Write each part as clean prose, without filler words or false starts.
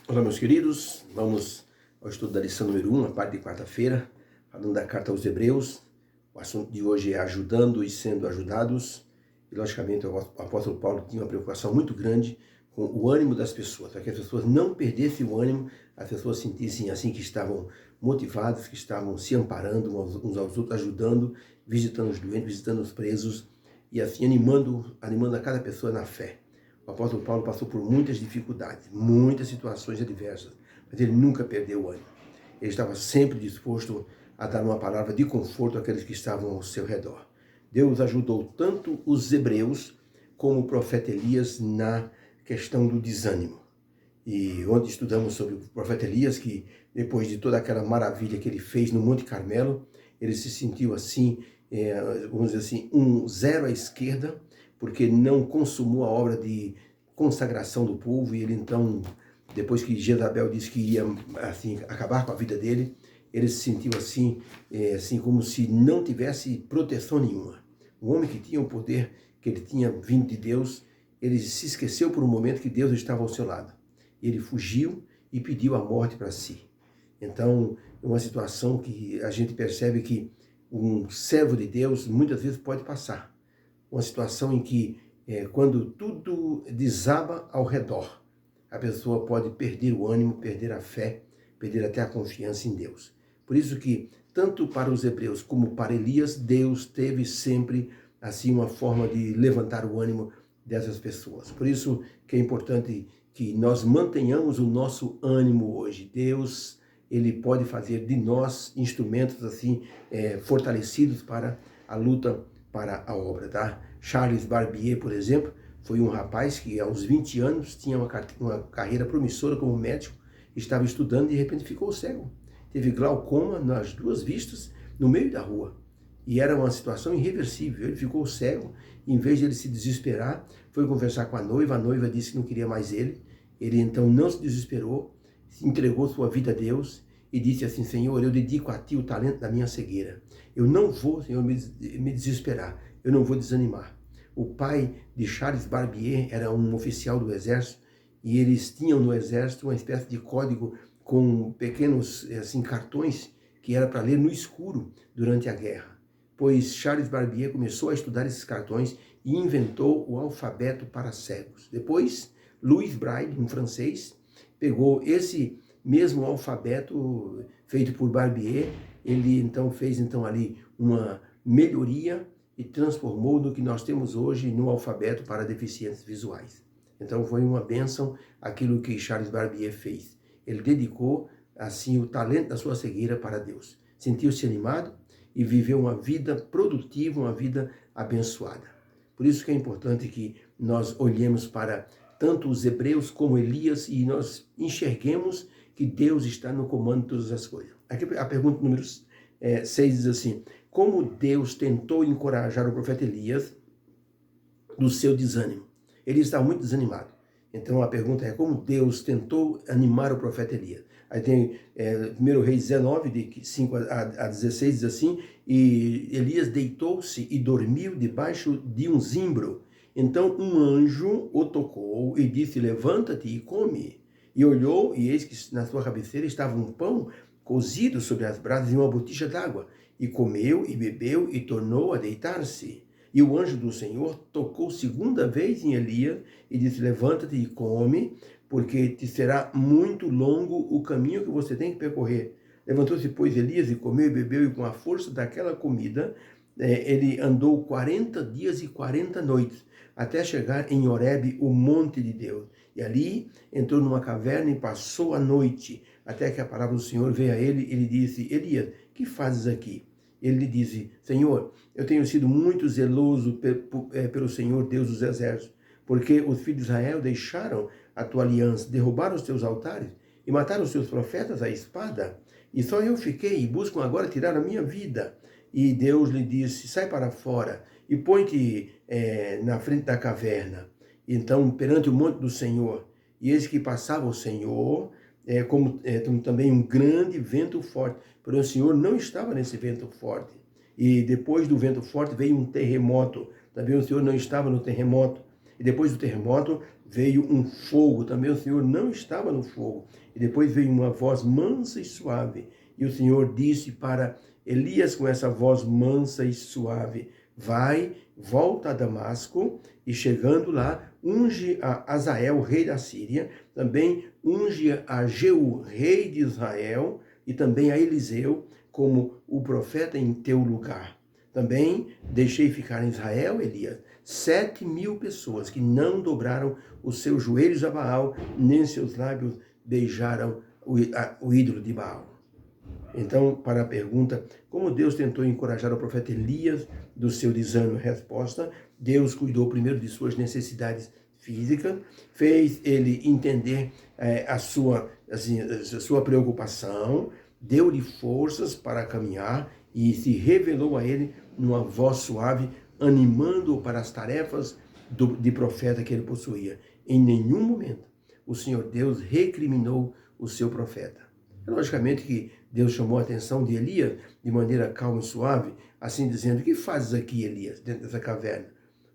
Olá, meus queridos, vamos ao estudo da lição número 1, a parte de quarta-feira, falando da carta aos Hebreus. O assunto de hoje é ajudando e sendo ajudados. E, logicamente, o apóstolo Paulo tinha uma preocupação muito grande com o ânimo das pessoas, para que as pessoas não perdessem o ânimo, as pessoas sentissem assim que estavam motivadas, que estavam se amparando uns aos outros, ajudando, visitando os doentes, visitando os presos e assim animando a cada pessoa na fé. O apóstolo Paulo passou por muitas dificuldades, muitas situações adversas, mas ele nunca perdeu o ânimo. Ele estava sempre disposto a dar uma palavra de conforto àqueles que estavam ao seu redor. Deus ajudou tanto os hebreus como o profeta Elias na questão do desânimo. E ontem estudamos sobre o profeta Elias, que depois de toda aquela maravilha que ele fez no Monte Carmelo, ele se sentiu assim, vamos dizer assim, um zero à esquerda, porque não consumou a obra de consagração do povo, e ele então, depois que Jezabel disse que ia assim, acabar com a vida dele, ele se sentiu assim, assim como se não tivesse proteção nenhuma. O homem que tinha o poder, que ele tinha vindo de Deus, ele se esqueceu por um momento que Deus estava ao seu lado. Ele fugiu e pediu a morte para si. Então, é uma situação que a gente percebe que um servo de Deus muitas vezes pode passar. Uma situação em que, quando tudo desaba ao redor, a pessoa pode perder o ânimo, perder a fé, perder até a confiança em Deus. Por isso que, tanto para os hebreus como para Elias, Deus teve sempre assim uma forma de levantar o ânimo dessas pessoas. Por isso que é importante que nós mantenhamos o nosso ânimo hoje. Deus, ele pode fazer de nós instrumentos assim fortalecidos para a luta, para a obra, tá? Charles Barbier, por exemplo, foi um rapaz que aos 20 anos tinha uma carreira promissora como médico, estava estudando e de repente ficou cego. Teve glaucoma nas duas vistas no meio da rua. E era uma situação irreversível. Ele ficou cego, e em vez de ele se desesperar, foi conversar com a noiva disse que não queria mais ele. Ele então não se desesperou, entregou sua vida a Deus e disse assim: Senhor, eu dedico a Ti o talento da minha cegueira. Eu não vou, Senhor, me desesperar, eu não vou desanimar. O pai de Charles Barbier era um oficial do exército e eles tinham no exército uma espécie de código com pequenos assim, cartões que era para ler no escuro durante a guerra. Pois Charles Barbier começou a estudar esses cartões e inventou o alfabeto para cegos. Depois, Louis Braille, um francês, pegou esse mesmo alfabeto feito por Barbier, ele então fez ali uma melhoria e transformou no que nós temos hoje no alfabeto para deficientes visuais. Então foi uma bênção aquilo que Charles Barbier fez. Ele dedicou assim o talento da sua cegueira para Deus. Sentiu-se animado e viveu uma vida produtiva, uma vida abençoada. Por isso que é importante que nós olhemos para tanto os hebreus como Elias e nós enxerguemos que Deus está no comando de todas as coisas. Aqui a pergunta número 6 diz assim: como Deus tentou encorajar o profeta Elias do seu desânimo? Ele estava muito desanimado. Então a pergunta é: como Deus tentou animar o profeta Elias? Aí tem 1 Reis 19, de 5 a 16, diz assim: e Elias deitou-se e dormiu debaixo de um zimbro. Então um anjo o tocou e disse: levanta-te e come. E olhou, e eis que na sua cabeceira estava um pão cozido sobre as brasas e uma botija d'água. E comeu e bebeu e tornou a deitar-se. E o anjo do Senhor tocou segunda vez em Elias e disse: levanta-te e come, porque te será muito longo o caminho que você tem que percorrer. Levantou-se, pois, Elias e comeu e bebeu, e com a força daquela comida, ele andou 40 dias e 40 noites, até chegar em Horebe, o monte de Deus. E ali entrou numa caverna e passou a noite, até que a palavra do Senhor veio a ele. Ele disse: Elias, que fazes aqui? Ele lhe disse: Senhor, eu tenho sido muito zeloso pelo Senhor Deus dos exércitos, porque os filhos de Israel deixaram a tua aliança, derrubaram os teus altares e mataram os teus profetas à espada. E só eu fiquei e buscam agora tirar a minha vida. E Deus lhe disse: sai para fora e põe-te na frente da caverna. Então, perante o monte do Senhor, e eis que passava o Senhor, como também um grande vento forte. Porém, o Senhor não estava nesse vento forte. E depois do vento forte veio um terremoto. Também o Senhor não estava no terremoto. E depois do terremoto veio um fogo, também o Senhor não estava no fogo. E depois veio uma voz mansa e suave. E o Senhor disse para Elias com essa voz mansa e suave: vai, volta a Damasco, e chegando lá, unge a Azael, rei da Síria, também unge a Jeú, rei de Israel, e também a Eliseu, como o profeta em teu lugar. Também deixei ficar em Israel, Elias, 7.000 pessoas que não dobraram os seus joelhos a Baal, nem seus lábios beijaram o ídolo de Baal. Então, para a pergunta, como Deus tentou encorajar o profeta Elias do seu desânimo? Resposta: Deus cuidou primeiro de suas necessidades físicas, fez ele entender a sua preocupação, deu-lhe forças para caminhar e se revelou a ele numa voz suave, animando-o para as tarefas de profeta que ele possuía. Em nenhum momento o Senhor Deus recriminou o seu profeta. Logicamente que Deus chamou a atenção de Elias de maneira calma e suave, assim dizendo: o que fazes aqui, Elias, dentro dessa caverna?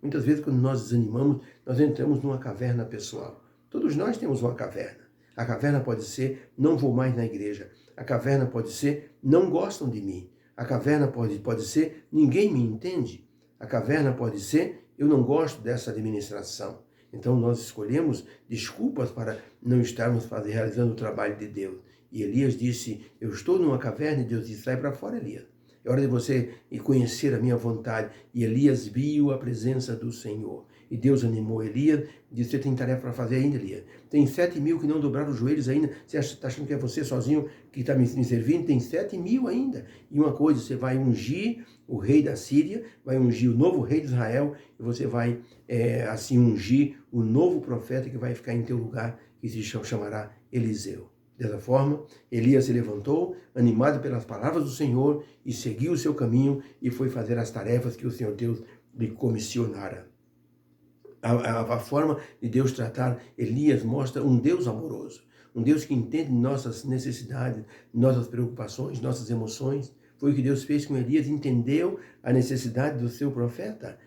Muitas vezes, quando nós desanimamos, nós entramos numa caverna pessoal. Todos nós temos uma caverna. A caverna pode ser: não vou mais na igreja. A caverna pode ser: não gostam de mim. A caverna pode ser: ninguém me entende. A caverna pode ser: eu não gosto dessa administração. Então nós escolhemos desculpas para não estarmos realizando o trabalho de Deus. E Elias disse: eu estou numa caverna, e Deus disse: sai para fora, Elias. É hora de você conhecer a minha vontade. E Elias viu a presença do Senhor. E Deus animou Elias, disse: você tem tarefa para fazer ainda, Elias. Tem 7.000 que não dobraram os joelhos ainda. Você está achando que é você sozinho que está me servindo? Tem 7.000 ainda. E uma coisa, você vai ungir o rei da Síria, vai ungir o novo rei de Israel, e você vai assim ungir o novo profeta que vai ficar em teu lugar, que se chamará Eliseu. Dessa forma, Elias se levantou, animado pelas palavras do Senhor, e seguiu o seu caminho e foi fazer as tarefas que o Senhor Deus lhe comissionara. A forma de Deus tratar Elias mostra um Deus amoroso, um Deus que entende nossas necessidades, nossas preocupações, nossas emoções. Foi o que Deus fez com Elias, entendeu a necessidade do seu profeta.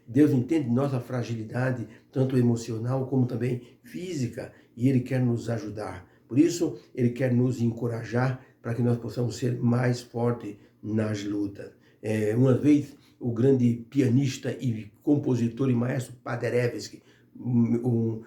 Deus entende nossa fragilidade, tanto emocional como também física, e Ele quer nos ajudar. Por isso, Ele quer nos encorajar para que nós possamos ser mais fortes nas lutas. Uma vez, o grande pianista e compositor e maestro Paderewski, o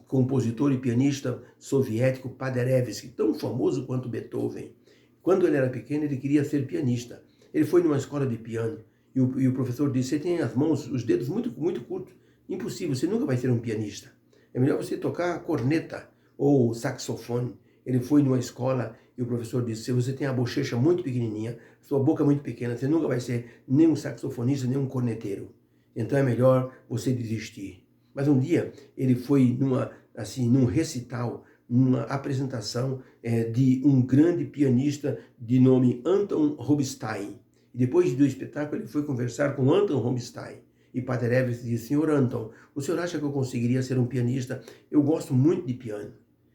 compositor e pianista soviético Paderewski, tão famoso quanto Beethoven, quando ele era pequeno, ele queria ser pianista. Ele foi numa escola de piano e o professor disse: você tem as mãos, os dedos muito, muito curtos. Impossível, você nunca vai ser um pianista. É melhor você tocar corneta ou saxofone. Ele foi numa escola e o professor disse: se você tem a bochecha muito pequenininha, sua boca muito pequena, você nunca vai ser nem um saxofonista, nem um corneteiro. Então é melhor você desistir. Mas um dia ele foi num recital, numa apresentação de um grande pianista de nome Anton Rubinstein. E depois do espetáculo ele foi conversar com Anton Rubinstein. E Paderewski disse: senhor Anton, o senhor acha que eu conseguiria ser um pianista? Eu gosto muito de piano.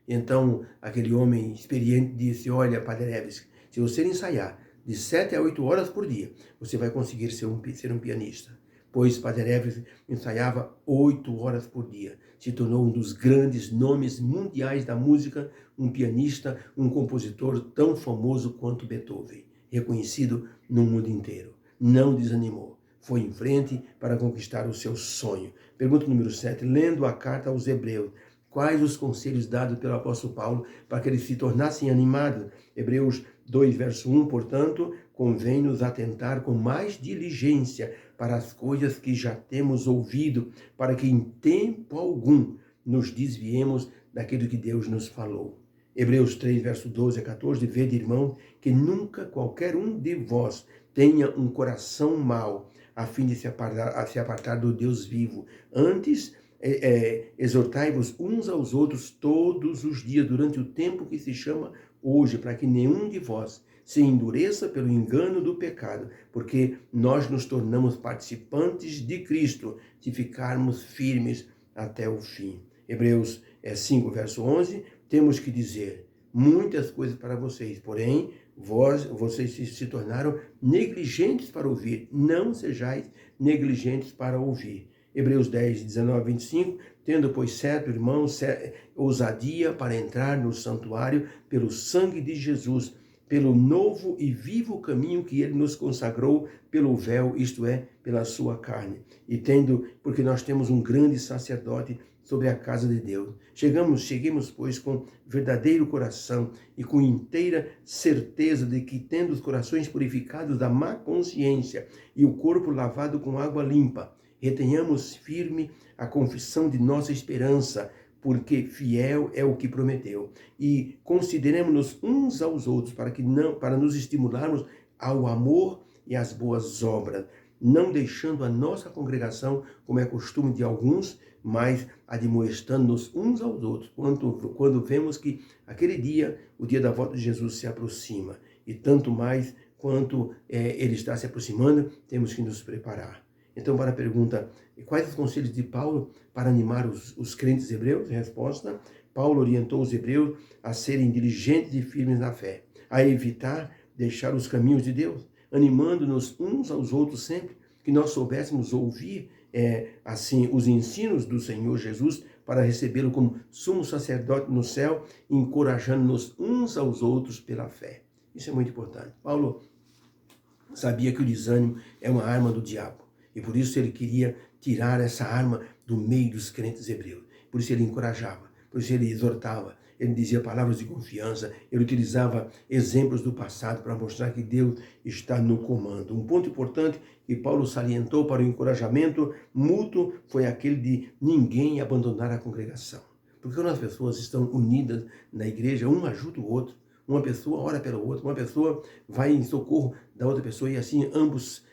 Então aquele homem experiente disse: olha, Paderewski, se você ensaiar de 7 a 8 horas por dia, você vai conseguir ser um pianista. Pois Paderewski ensaiava 8 horas por dia. Se tornou um dos grandes nomes mundiais da música, um pianista, um compositor tão famoso quanto Beethoven, reconhecido no mundo inteiro. Não desanimou. Foi em frente para conquistar o seu sonho. Pergunta número 7. Lendo a carta aos Hebreus, quais os conselhos dados pelo apóstolo Paulo para que eles se tornassem animados? Hebreus 2, verso 1, portanto, convém-nos atentar com mais diligência para as coisas que já temos ouvido, para que em tempo algum nos desviemos daquilo que Deus nos falou. Hebreus 3, verso 12 a 14, vede, irmão, que nunca qualquer um de vós tenha um coração mau, a fim de se apartar do Deus vivo. Antes, exortai-vos uns aos outros todos os dias, durante o tempo que se chama hoje, para que nenhum de vós se endureça pelo engano do pecado, porque nós nos tornamos participantes de Cristo, se ficarmos firmes até o fim. Hebreus 5, verso 11, temos que dizer muitas coisas para vocês, porém, vocês se tornaram negligentes para ouvir. Não sejais negligentes para ouvir. Hebreus 10, 19 a 25, tendo, pois, certo, irmãos, ousadia para entrar no santuário pelo sangue de Jesus, pelo novo e vivo caminho que ele nos consagrou pelo véu, isto é, pela sua carne. E porque nós temos um grande sacerdote sobre a casa de Deus. Cheguemos, pois, com verdadeiro coração e com inteira certeza de que, tendo os corações purificados da má consciência e o corpo lavado com água limpa, retenhamos firme a confissão de nossa esperança, porque fiel é o que prometeu. E consideremos-nos uns aos outros para nos estimularmos ao amor e às boas obras, não deixando a nossa congregação, como é costume de alguns, mas admoestando-nos uns aos outros, quando vemos que aquele dia, o dia da volta de Jesus, se aproxima. E tanto mais quanto ele está se aproximando, temos que nos preparar. Então, para a pergunta, quais os conselhos de Paulo para animar os crentes hebreus? Resposta: Paulo orientou os hebreus a serem diligentes e firmes na fé, a evitar deixar os caminhos de Deus, animando-nos uns aos outros sempre, que nós soubéssemos ouvir assim os ensinos do Senhor Jesus para recebê-lo como sumo sacerdote no céu, encorajando-nos uns aos outros pela fé. Isso é muito importante. Paulo sabia que o desânimo é uma arma do diabo. E por isso ele queria tirar essa arma do meio dos crentes hebreus. Por isso ele encorajava, por isso ele exortava, ele dizia palavras de confiança, ele utilizava exemplos do passado para mostrar que Deus está no comando. Um ponto importante que Paulo salientou para o encorajamento mútuo foi aquele de ninguém abandonar a congregação. Porque quando as pessoas estão unidas na igreja, um ajuda o outro, uma pessoa ora pelo outro, uma pessoa vai em socorro da outra pessoa e assim ambos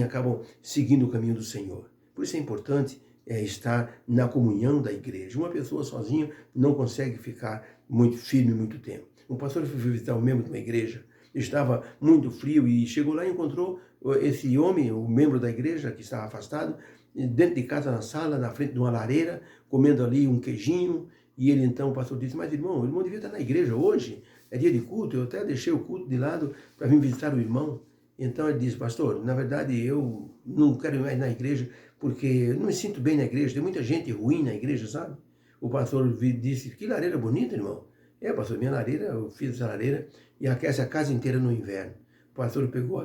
acabam seguindo o caminho do Senhor. Por isso é importante estar na comunhão da igreja. Uma pessoa sozinha não consegue ficar muito firme muito tempo. Um pastor foi visitar um membro de uma igreja, estava muito frio e chegou lá e encontrou esse homem, o membro da igreja que estava afastado, dentro de casa na sala, na frente de uma lareira, comendo ali um queijinho. E ele então, o pastor disse: mas irmão, o irmão devia estar na igreja hoje, é dia de culto, eu até deixei o culto de lado para vir visitar o irmão. Então ele disse: pastor, na verdade eu não quero ir mais na igreja porque eu não me sinto bem na igreja, tem muita gente ruim na igreja, sabe? O pastor disse: que lareira bonita, irmão. Pastor, minha lareira, eu fiz essa lareira e aquece a casa inteira no inverno. O pastor pegou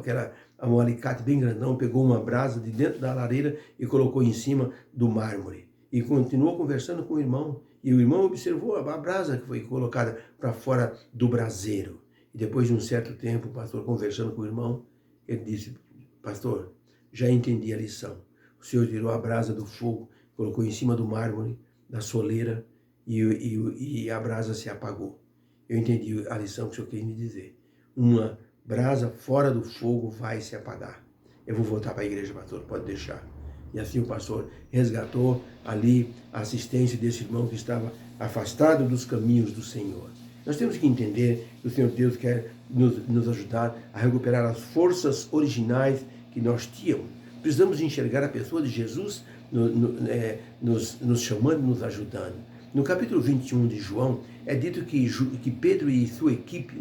um alicate bem grandão, pegou uma brasa de dentro da lareira e colocou em cima do mármore. E continuou conversando com o irmão. E o irmão observou a brasa que foi colocada para fora do braseiro. E depois de um certo tempo, o pastor conversando com o irmão, ele disse: pastor, já entendi a lição. O senhor tirou a brasa do fogo, colocou em cima do mármore, da soleira, e a brasa se apagou. Eu entendi a lição que o senhor quis me dizer. Uma brasa fora do fogo vai se apagar. Eu vou voltar para a igreja, pastor, pode deixar. E assim o pastor resgatou ali a assistência desse irmão que estava afastado dos caminhos do Senhor. Nós temos que entender que o Senhor Deus quer nos ajudar a recuperar as forças originais que nós tínhamos. Precisamos enxergar a pessoa de Jesus nos chamando, nos ajudando. No capítulo 21 de João, é dito que Pedro e sua equipe,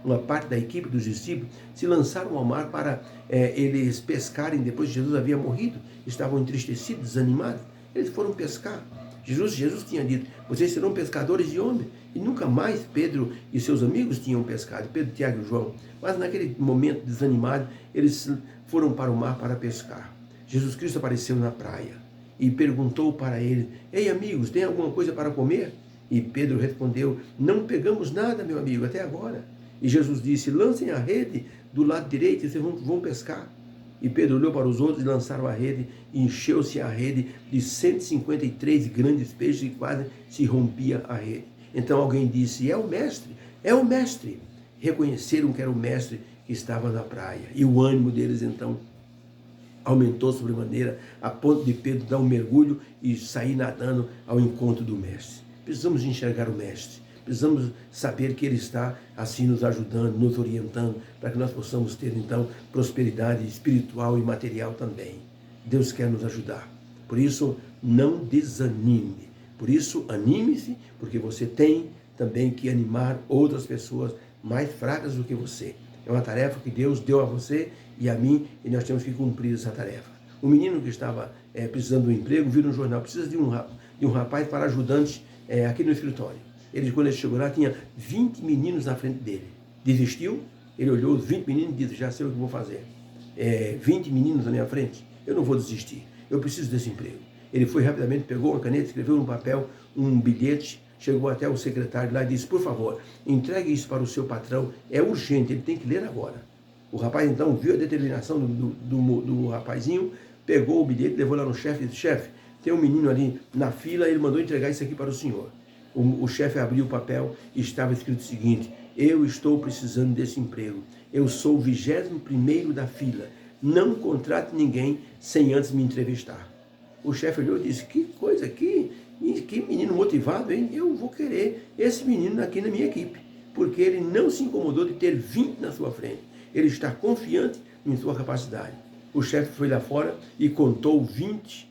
uma parte da equipe dos discípulos, se lançaram ao mar para eles pescarem depois que Jesus havia morrido. Estavam entristecidos, desanimados. Eles foram pescar. Jesus tinha dito: vocês serão pescadores de homens. E nunca mais Pedro e seus amigos tinham pescado, Pedro, Tiago e João. Mas naquele momento desanimado, eles foram para o mar para pescar. Jesus Cristo apareceu na praia e perguntou para eles: ei amigos, tem alguma coisa para comer? E Pedro respondeu: não pegamos nada, meu amigo, até agora. E Jesus disse: lancem a rede do lado direito e vocês vão pescar. E Pedro olhou para os outros e lançaram a rede, e encheu-se a rede de 153 grandes peixes e quase se rompia a rede. Então alguém disse: é o mestre, é o mestre. Reconheceram que era o mestre que estava na praia. E o ânimo deles então aumentou sobremaneira, a ponto de Pedro dar um mergulho e sair nadando ao encontro do mestre. Precisamos enxergar o mestre. Precisamos saber que ele está assim nos ajudando, nos orientando, para que nós possamos ter então prosperidade espiritual e material também. Deus quer nos ajudar. Por isso, não desanime. Por isso, anime-se, porque você tem também que animar outras pessoas mais fracas do que você. É uma tarefa que Deus deu a você e a mim, e nós temos que cumprir essa tarefa. O menino que estava precisando de um emprego, viu no jornal, precisa de um rapaz para ajudante aqui no escritório. Quando ele chegou lá, tinha 20 meninos na frente dele. Desistiu, ele olhou os 20 meninos e disse, já sei o que vou fazer. 20 meninos na minha frente, eu não vou desistir, eu preciso desse emprego. Ele foi rapidamente, pegou uma caneta, escreveu no papel um bilhete, chegou até o secretário lá e disse, por favor, entregue isso para o seu patrão, é urgente, ele tem que ler agora. O rapaz então viu a determinação do rapazinho, pegou o bilhete, levou lá no chefe e disse, chefe, tem um menino ali na fila, ele mandou entregar isso aqui para o senhor. O chefe abriu o papel e estava escrito o seguinte, eu estou precisando desse emprego, eu sou o 21º da fila, não contrate ninguém sem antes me entrevistar. O chefe olhou e disse, que coisa, que menino motivado, hein? Eu vou querer esse menino aqui na minha equipe, porque ele não se incomodou de ter 20 na sua frente, ele está confiante em sua capacidade. O chefe foi lá fora e contou 20,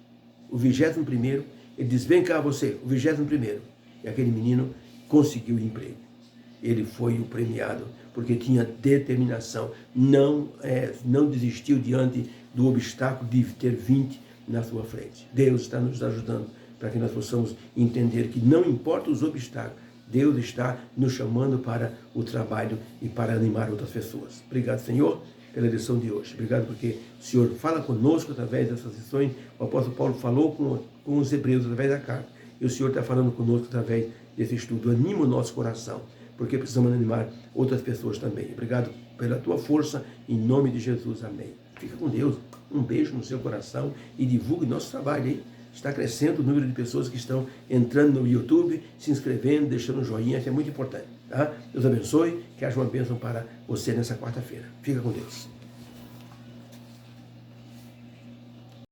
o 21º, ele disse, vem cá você, o 21º. E aquele menino conseguiu o emprego. Ele foi o premiado, porque tinha determinação, não desistiu diante do obstáculo de ter 20 na sua frente. Deus está nos ajudando para que nós possamos entender que não importa os obstáculos, Deus está nos chamando para o trabalho e para animar outras pessoas. Obrigado, Senhor, pela lição de hoje. Obrigado porque o Senhor fala conosco através dessas lições. O apóstolo Paulo falou com os hebreus através da carta. E o Senhor está falando conosco através desse estudo. Anima o nosso coração, porque precisamos animar outras pessoas também. Obrigado pela tua força, em nome de Jesus. Amém. Fica com Deus. Um beijo no seu coração e divulgue nosso trabalho, hein? Está crescendo o número de pessoas que estão entrando no YouTube, se inscrevendo, deixando um joinha, isso é muito importante. Tá? Deus abençoe, que haja uma bênção para você nessa quarta-feira. Fica com Deus.